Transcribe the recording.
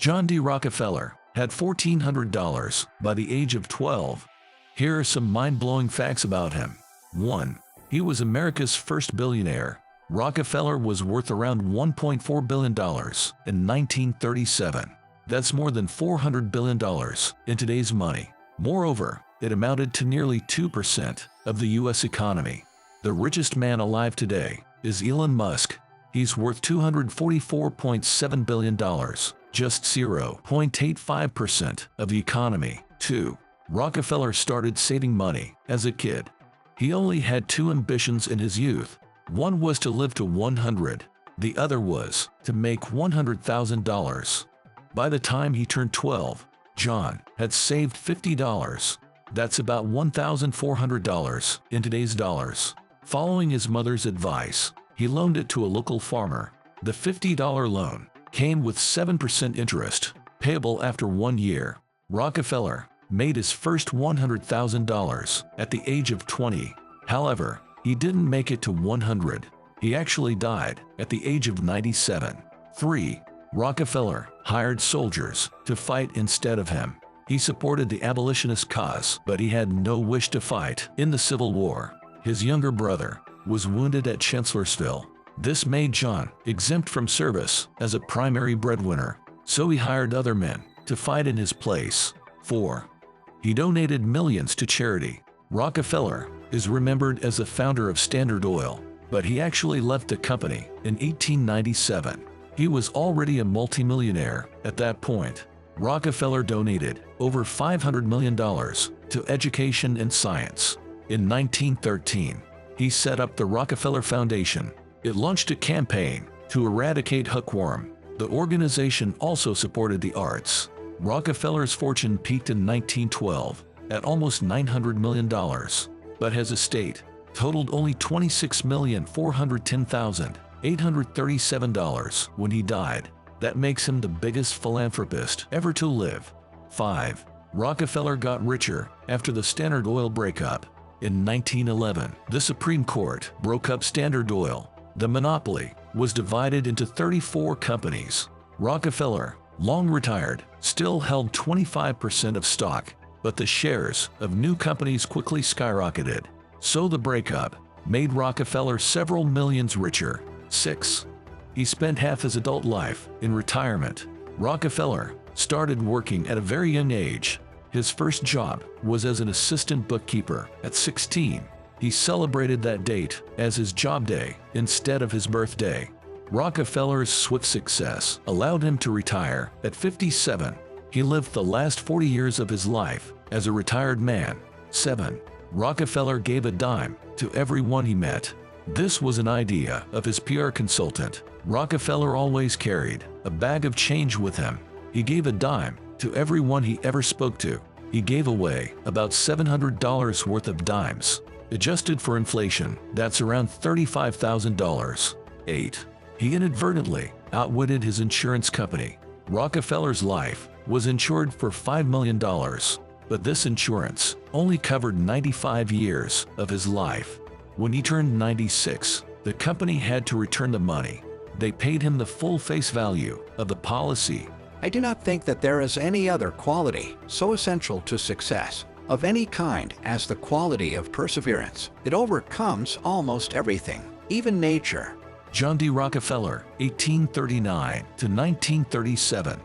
John D. Rockefeller had $1,400 by the age of 12. Here are some mind-blowing facts about him. 1. He was America's first billionaire. Rockefeller was worth around $1.4 billion in 1937. That's more than $400 billion in today's money. Moreover, it amounted to nearly 2% of the U.S. economy. The richest man alive today is Elon Musk. He's worth $244.7 billion, just 0.85% of the economy. 2. Rockefeller started saving money as a kid. He only had two ambitions in his youth. One was to live to 100. The other was to make $100,000. By the time he turned 12, John had saved $50. That's about $1,400 in today's dollars. Following his mother's advice, he loaned it to a local farmer. The $50 loan came with 7% interest, payable after 1 year. Rockefeller made his first $100,000 at the age of 20. However, he didn't make it to 100. He actually died at the age of 97. 3. Rockefeller hired soldiers to fight instead of him. He supported the abolitionist cause, but he had no wish to fight in the Civil War. His younger brother was wounded at Chancellorsville. This made John exempt from service as a primary breadwinner, so he hired other men to fight in his place. 4. He donated millions to charity. Rockefeller is remembered as the founder of Standard Oil, but he actually left the company in 1897. He was already a multimillionaire at that point. Rockefeller donated over $500 million to education and science. In 1913, he set up the Rockefeller Foundation. It launched a campaign to eradicate hookworm. The organization also supported the arts. Rockefeller's fortune peaked in 1912 at almost $900 million, but his estate totaled only $26,410,837 when he died. That makes him the biggest philanthropist ever to live. 5. Rockefeller got richer after the Standard Oil breakup. In 1911, the Supreme Court broke up Standard Oil. The monopoly was divided into 34 companies. Rockefeller, long retired, still held 25% of stock, but the shares of new companies quickly skyrocketed. So the breakup made Rockefeller several millions richer. 6. He spent half his adult life in retirement. Rockefeller started working at a very young age. His first job was as an assistant bookkeeper at 16. He celebrated that date as his job day instead of his birthday. Rockefeller's swift success allowed him to retire at 57. He lived the last 40 years of his life as a retired man. 7. Rockefeller gave a dime to everyone he met. This was an idea of his PR consultant. Rockefeller always carried a bag of change with him. He gave a dime to everyone he ever spoke to. He gave away about $700 worth of dimes. Adjusted for inflation, that's around $35,000. 8. He inadvertently outwitted his insurance company. Rockefeller's life was insured for $5 million, but this insurance only covered 95 years of his life. When he turned 96, the company had to return the money. They paid him the full face value of the policy. I do not think that there is any other quality so essential to success of any kind as the quality of perseverance. It overcomes almost everything, even nature. John D. Rockefeller, 1839 to 1937.